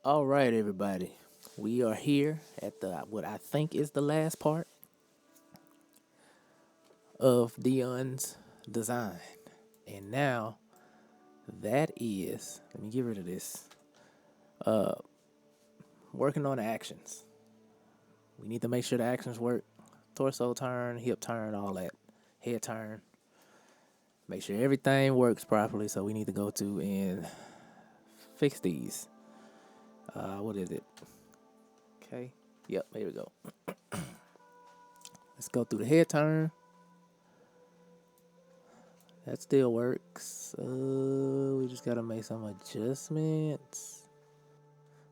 All right, everybody. We are here at the what I think is the last part of Dion's design. And now that is, let me get rid of this. Working on the actions. We need to make sure the actions work. Torso turn, hip turn, all that. Head turn. Make sure everything works properly. So we need to go to and fix these. What is it? Okay. Yep, here we go. Let's go through the head turn. That still works. We just gotta make some adjustments.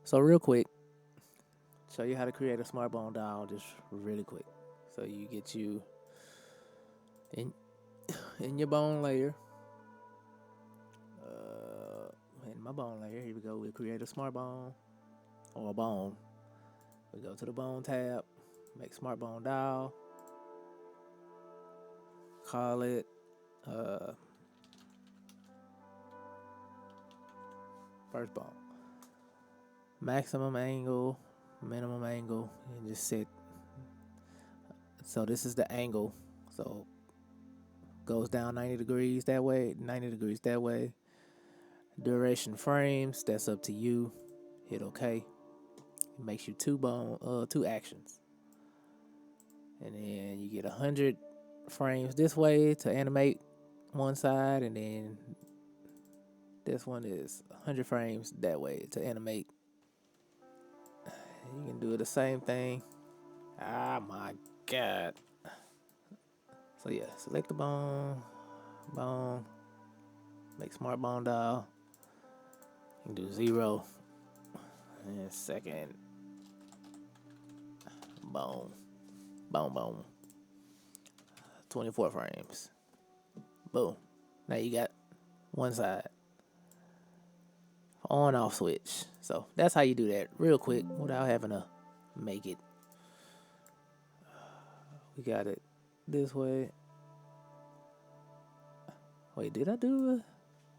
So real quick, show you how to create a smart bone dial just really quick. So you get you in in your bone layer. In my bone layer, here we go. We create a smart bone or a bone. We go to the bone tab, make smart bone dial. Call it first bone. Maximum angle, minimum angle, and just set. So this is the angle. So goes down 90 degrees that way, 90 degrees that way. Duration frames, that's up to you. Hit OK. It makes you two actions. And then you get 100 frames this way to animate one side, and then this one is 100 frames that way to animate. You can do the same thing. Ah, my God. So yeah, select the bone, make smart bone dial. You can do 0 and second bone, bone. 24 frames. Boom. Now you got one side on off switch. So that's how you do that real quick without having to make it. We got it this way. Wait, did I do a?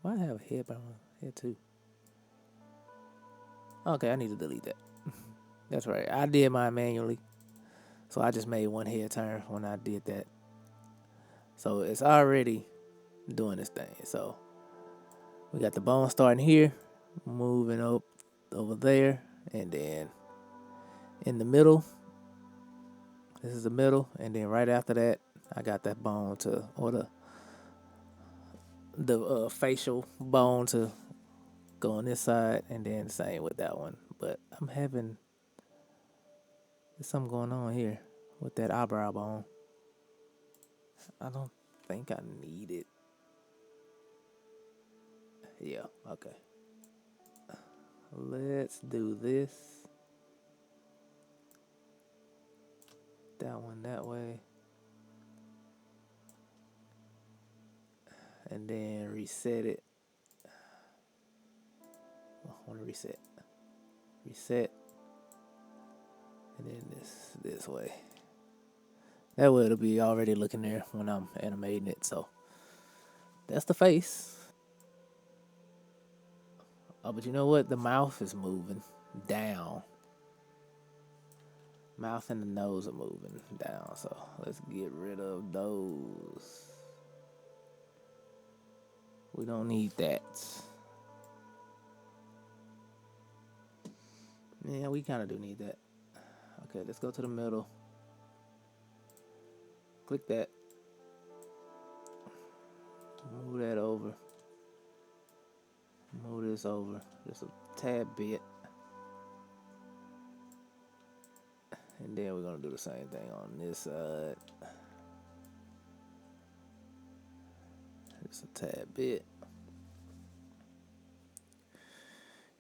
Why I have a head bone here too? Okay, I need to delete that. That's right. I did mine manually. So I just made one head turn when I did that. So it's already doing this thing. So we got the bone starting here, moving up over there, and then in the middle. This is the middle, and then right after that, I got that bone to, or the facial bone to go on this side, and then same with that one. But I'm having there's something going on here with that eyebrow bone. I don't think I need it. Yeah, okay. Let's do this. That one that way. And then reset it. I want to reset. Reset. And then this way. That way it'll be already looking there when I'm animating it. So that's the face. Oh, but you know what? The mouth is moving down. Mouth and the nose are moving down. So let's get rid of those. We don't need that. Yeah, we kind of do need that. Okay, let's go to the middle. Click that. Move that over. Move this over just a tad bit. And then we're going to do the same thing on this side. Just a tad bit.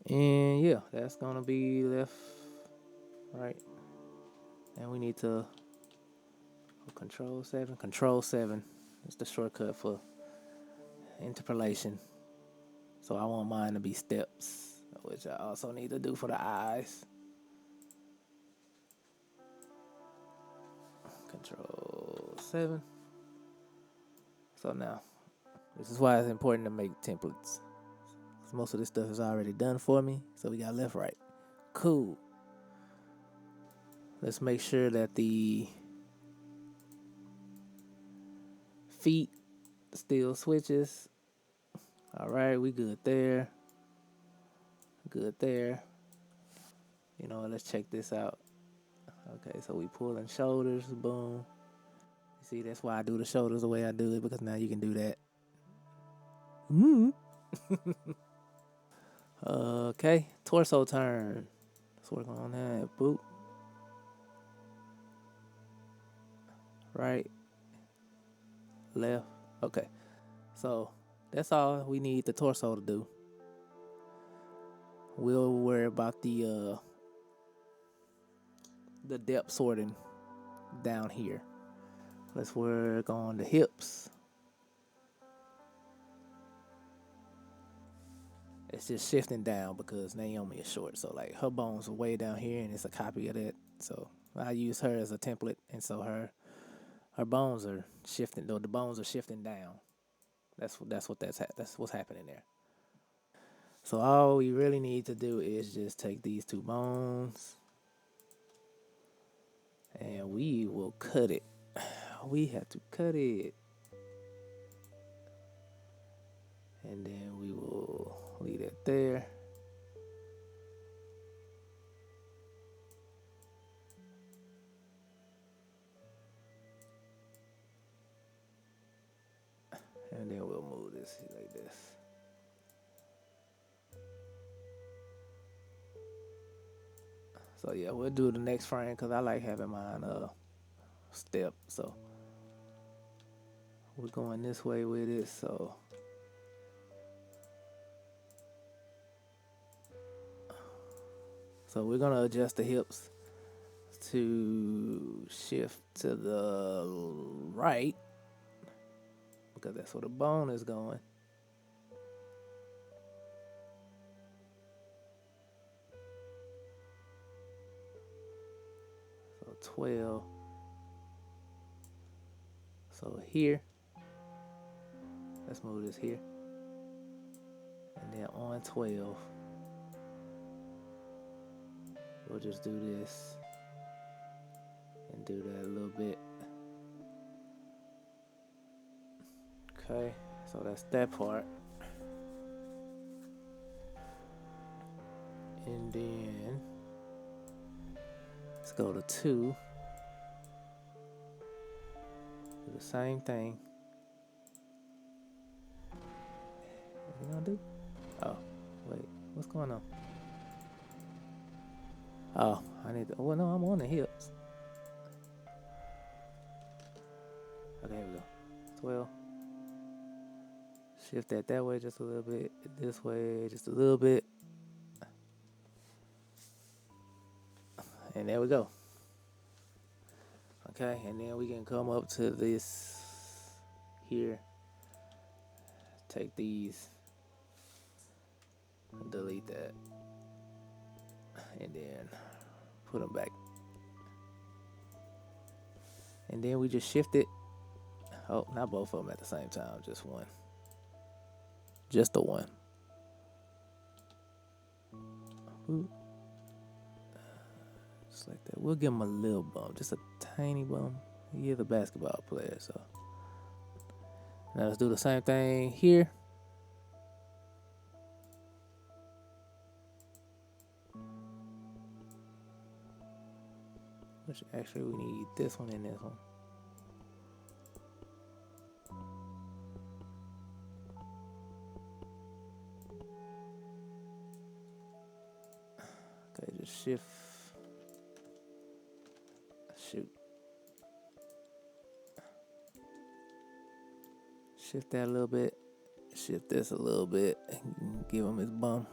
And yeah, that's going to be left, right. And we need to Control 7. Control 7 is the shortcut for interpolation. So I want mine to be steps, which I also need to do for the eyes. Control 7. So now, this is why it's important to make templates. Most of this stuff is already done for me. So we got left, right. Cool. Let's make sure that the feet still switches. All right, we good there. Good there. You know, let's check this out. Okay, so we pulling shoulders, boom. You see, that's why I do the shoulders the way I do it, because now you can do that. Okay, torso turn. Let's work on that. Boop. Right. Left. Okay. So that's all we need the torso to do. We'll worry about the depth sorting down here. Let's work on the hips. It's just shifting down because Naomi is short. So like her bones are way down here and it's a copy of that. So I use her as a template, and so her bones are shifting, though the bones are shifting down. That's what's happening there. So all we really need to do is just take these two bones and we will cut it. We have to cut it. And then we will leave it there. And then we'll move this like this. So yeah, we'll do the next frame because I like having mine step. So we're going this way with it. So we're gonna adjust the hips to shift to the right because that's where the bone is going. So 12. So here, let's move this here. And then on 12, we'll just do this and do that a little bit. Okay, so that's that part. And then let's go to 2. Do the same thing. What you gonna do? Oh, wait, what's going on? Oh, I need to, well, no, I'm on the hips. Okay, here we go. 12. Shift that way just a little bit. This way just a little bit. And there we go. Okay, and then we can come up to this here. Take these. Delete that. And then put them back. And then we just shift it. Oh, not both of them at the same time, just one. Just the one. Ooh. Just like that. We'll give him a little bump, just a tiny bump. He is a basketball player, so. Now let's do the same thing here. Which actually we need this one and this one. Okay, just shift. Shoot. Shift that a little bit. Shift this a little bit. And give him his bum.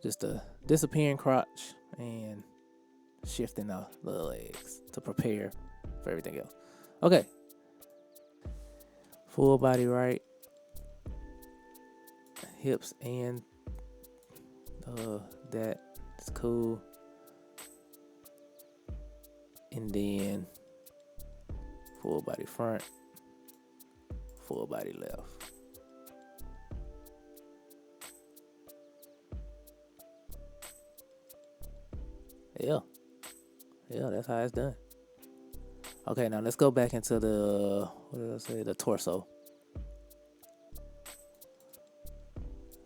Just a disappearing crotch and shifting the legs to prepare for everything else. Okay. Full body right. Hips and that is cool. And then full body front, full body left. Yeah. Yeah, that's how it's done. Okay, now let's go back into the, what did I say? The torso.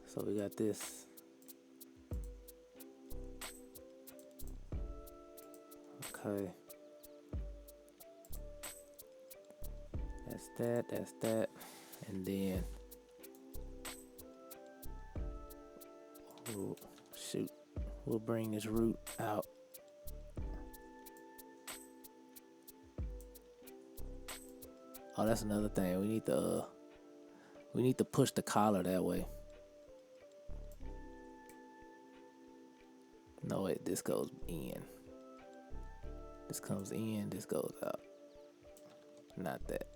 So we got this. Okay. That's that. And then, oh, shoot. We'll bring this root out. Oh, that's another thing. We need to push the collar that way. No, wait, this goes in. This comes in, this goes out. Not that.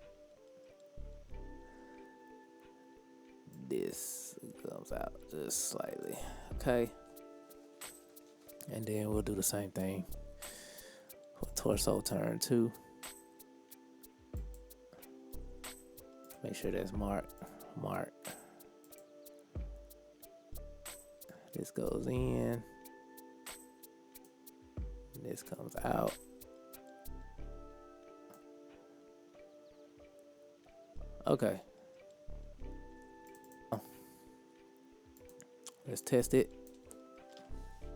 This comes out just slightly. Okay. And then we'll do the same thing for torso turn 2. Make sure that's marked. This goes in. This comes out. Okay. Let's test it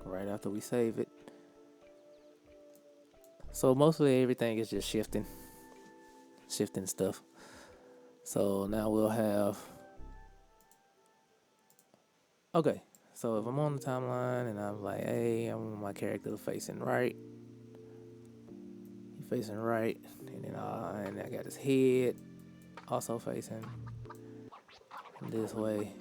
right after we save it. So mostly everything is just shifting stuff. So now we'll have, okay, so if I'm on the timeline and I'm like, hey, I want my character facing right, he's facing right, and then and I got his head also facing this way.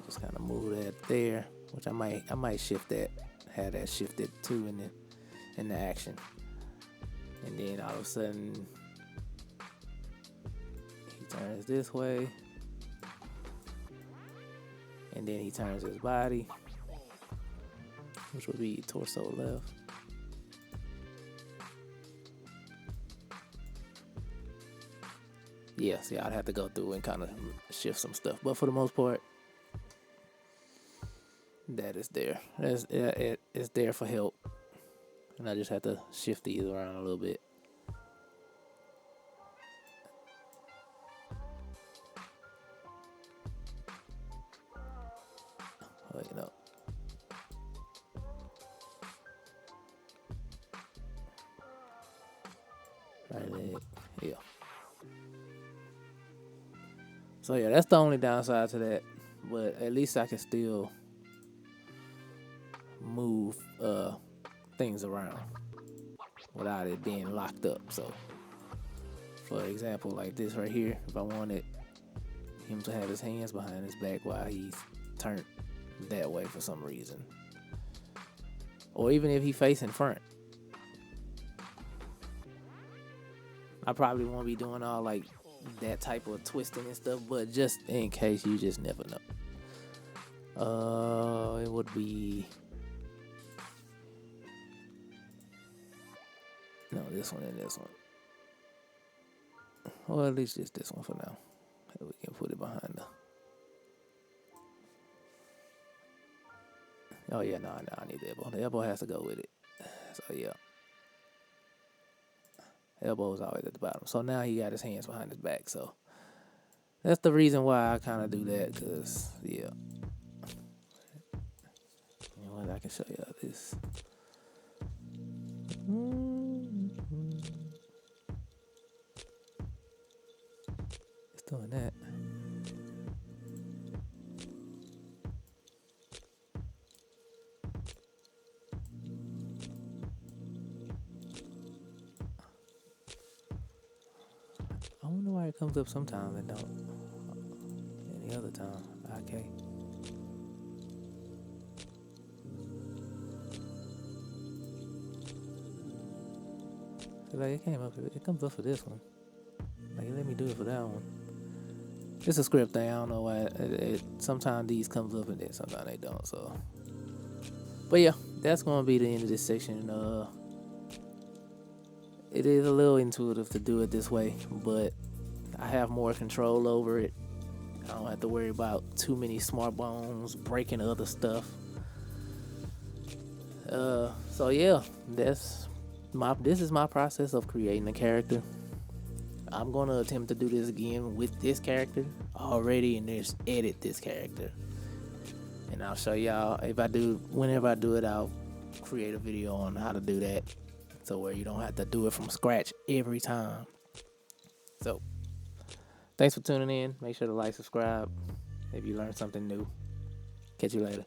Just kind of move that there, which I might shift that, have that shifted too in the action, and then all of a sudden he turns this way, and then he turns his body, which would be torso left. Yeah, see, I'd have to go through and kind of shift some stuff, but for the most part, that is there. It's there for help, and I just have to shift these around a little bit. You know. Right leg, yeah. So yeah, that's the only downside to that, but at least I can still move things around without it being locked up. So for example, like this right here, if I wanted him to have his hands behind his back while he's turned that way for some reason, or even if he facing front, I probably won't be doing all like that type of twisting and stuff, but just in case, you just never know. It would be, no, this one and this one. Or at least just this one for now. We can put it behind the. Oh yeah, no, I need the elbow. The elbow has to go with it. So yeah. Elbow is always at the bottom. So now he got his hands behind his back. So that's the reason why I kind of do that. Cause yeah. You know what? I can show you this. It's doing that. I wonder why it comes up sometimes and don't any other time. Okay. So like it came up, it comes up for this one. Like let me do it for that one. It's a script thing. I don't know why. Sometimes these comes up and then sometimes they don't. So, but yeah, that's gonna be the end of this section. It is a little intuitive to do it this way, but I have more control over it. I don't have to worry about too many smart bones breaking other stuff. So yeah, this is my process of creating a character. I'm gonna attempt to do this again with this character already, and just edit this character. And I'll show y'all whenever I do it, I'll create a video on how to do that. So where you don't have to do it from scratch every time. So thanks for tuning in. Make sure to like, subscribe if you learned something new. Catch you later.